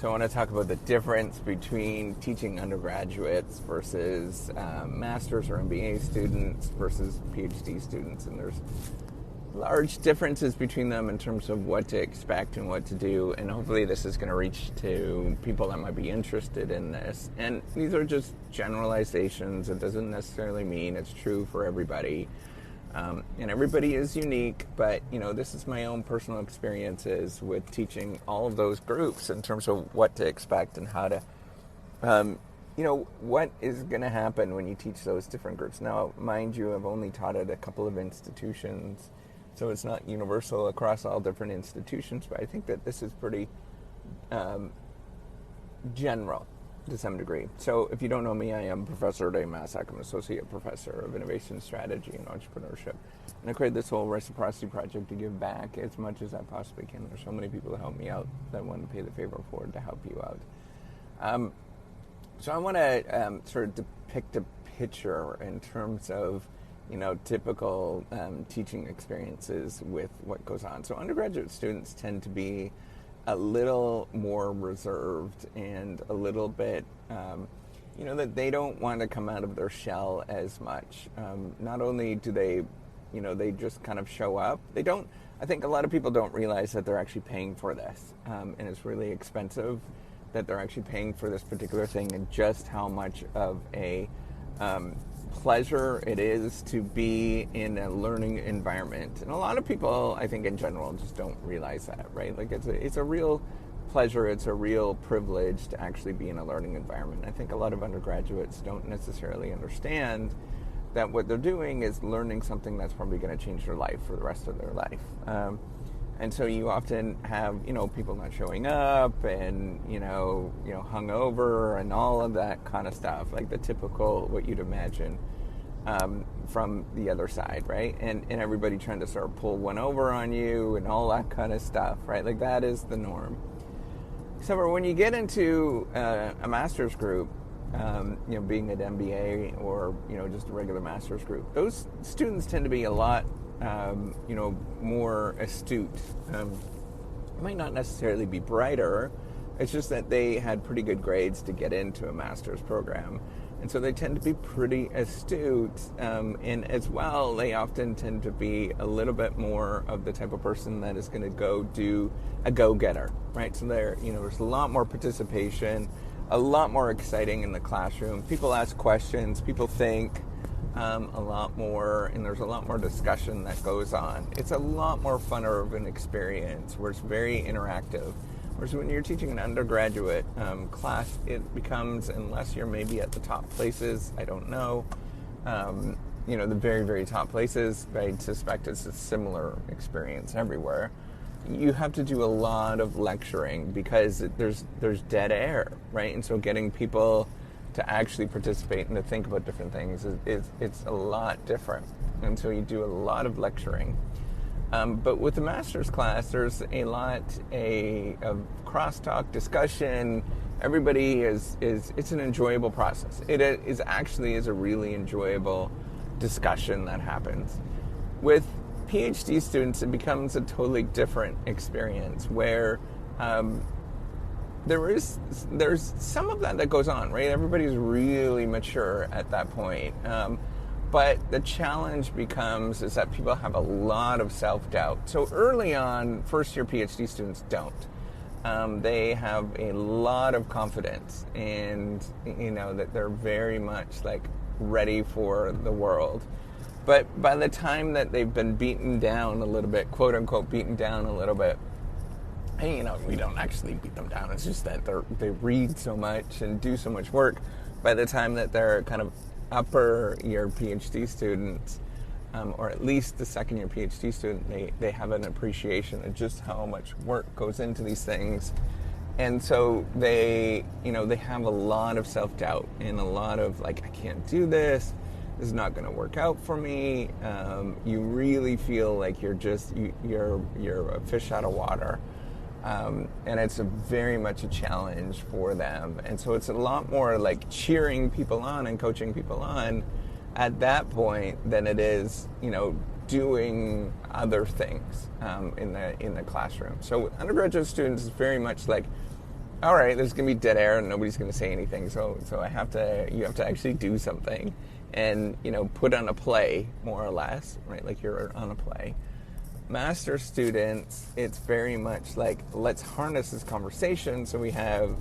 So I want to talk about the difference between teaching undergraduates versus master's or MBA students versus PhD students. And there's large differences between them in terms of what to expect and what to do. And hopefully this is going to reach to people that might be interested in this. And these are just generalizations. It doesn't necessarily mean it's true for everybody. And everybody is unique, but, this is my own personal experiences with teaching all of those groups in terms of what to expect and how to, what is going to happen when you teach those different groups. Now, mind you, I've only taught at a couple of institutions, so it's not universal across all different institutions, but I think that this is pretty general to some degree. So if you don't know me, I am Professor at UMass. I'm an Associate Professor of Innovation Strategy and Entrepreneurship. And I created this whole reciprocity project to give back as much as I possibly can. There's so many people that help me out that want to pay the favor forward to help you out. So I want to sort of depict a picture in terms of, typical teaching experiences with what goes on. So undergraduate students tend to be a little more reserved and a little bit, that they don't want to come out of their shell as much. Not only do they, they just kind of show up. I think a lot of people don't realize that they're actually paying for this. And it's really expensive that they're actually paying for this particular thing, and just how much of a pleasure it is to be in a learning environment. And a lot of people, I think in general, just don't realize that, right? Like it's a real pleasure, it's a real privilege to actually be in a learning environment. I think a lot of undergraduates don't necessarily understand that what they're doing is learning something that's probably going to change their life for the rest of their life. And so you often have, people not showing up and, hungover and all of that kind of stuff, like the typical, what you'd imagine from the other side, right? And everybody trying to sort of pull one over on you and all that kind of stuff, right? Like that is the norm. Except for when you get into a master's group, being an MBA or, just a regular master's group, those students tend to be a lot more astute. Might not necessarily be brighter. It's just that they had pretty good grades to get into a master's program. And so they tend to be pretty astute. And as well, they often tend to be a little bit more of the type of person that is going to go do a go-getter, right? So there's a lot more participation, a lot more exciting in the classroom. People ask questions, people think a lot more, and there's a lot more discussion that goes on. It's a lot more funner of an experience where it's very interactive. Whereas when you're teaching an undergraduate class, it becomes, unless you're maybe at the top places, I don't know, the very, very top places, I suspect it's a similar experience everywhere. You have to do a lot of lecturing because there's dead air, right? And so getting people to actually participate and to think about different things it's a lot different. And so you do a lot of lecturing. But with the master's class, there's a lot of crosstalk, discussion. Everybody it's an enjoyable process. It is actually a really enjoyable discussion that happens. With PhD students, it becomes a totally different experience where there's some of that goes on, right? Everybody's really mature at that point. But the challenge becomes is that people have a lot of self-doubt. So early on, first-year PhD students don't. They have a lot of confidence and, that they're very much like ready for the world. But by the time that they've been beaten down a little bit, quote unquote, beaten down a little bit, we don't actually beat them down. It's just that they read so much and do so much work. By the time that they're kind of upper year PhD students, or at least the second year PhD student, they have an appreciation of just how much work goes into these things. And so they have a lot of self-doubt and a lot of like, I can't do this. This is not going to work out for me. You really feel like you're a fish out of water. And it's very much a challenge for them. And so it's a lot more like cheering people on and coaching people on at that point than it is, doing other things in the classroom. So with undergraduate students, it's very much like all right, there's going to be dead air and nobody's going to say anything. So you have to actually do something and, put on a play, more or less, right? Like you're on a play. Master students, it's very much like, let's harness this conversation so we have,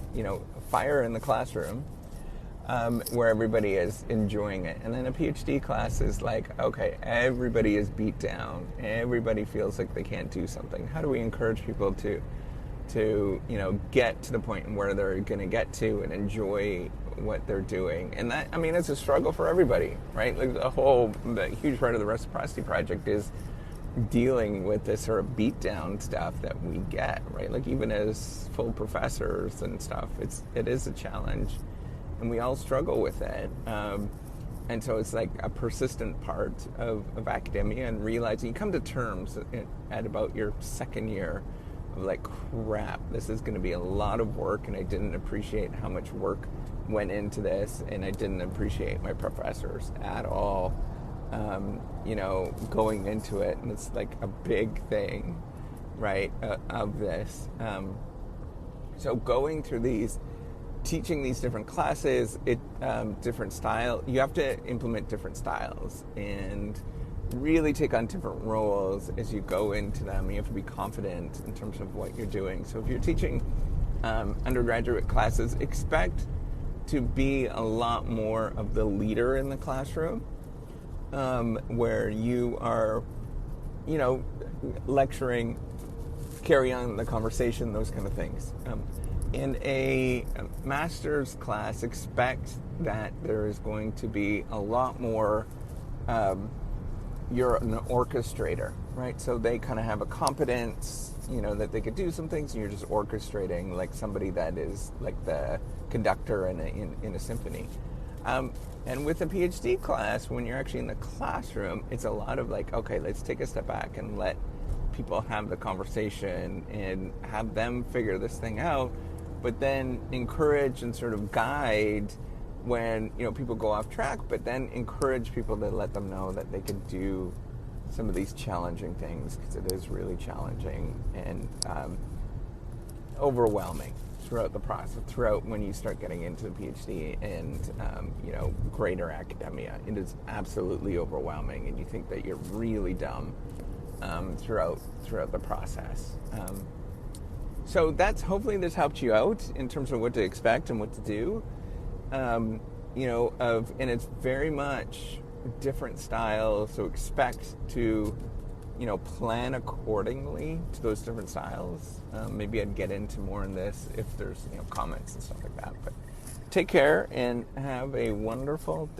fire in the classroom where everybody is enjoying it. And then a PhD class is like, okay, everybody is beat down. Everybody feels like they can't do something. How do we encourage people to get to the point where they're going to get to and enjoy what they're doing? And that, it's a struggle for everybody, right? Like the huge part of the Reciprocity Project is dealing with this sort of beat down stuff that we get, right? Like even as full professors and stuff, it is a challenge, and we all struggle with it. And so it's like a persistent part of academia, and realizing you come to terms at about your second year of like, crap, this is going to be a lot of work, and I didn't appreciate how much work went into this, and I didn't appreciate my professors at all. Going into it, and it's like a big thing, right, of this. So going through teaching these different classes, different style, you have to implement different styles and really take on different roles as you go into them. You have to be confident in terms of what you're doing. So if you're teaching undergraduate classes, expect to be a lot more of the leader in the classroom, where you are, lecturing, carry on the conversation, those kind of things. In a master's class, expect that there is going to be a lot more, you're an orchestrator, right? So they kind of have a competence, that they could do some things, and you're just orchestrating like somebody that is like the conductor in a symphony. And with a PhD class, when you're actually in the classroom, it's a lot of like, okay, let's take a step back and let people have the conversation and have them figure this thing out, but then encourage and sort of guide when, people go off track, but then encourage people to let them know that they could do some of these challenging things, because it is really challenging and overwhelming throughout the process, throughout when you start getting into the PhD and, greater academia. It is absolutely overwhelming, and you think that you're really dumb throughout the process. So hopefully this helped you out in terms of what to expect and what to do. And it's very much different styles, so expect to, plan accordingly to those different styles. Maybe I'd get into more in this if there's, comments and stuff like that. But take care and have a wonderful day.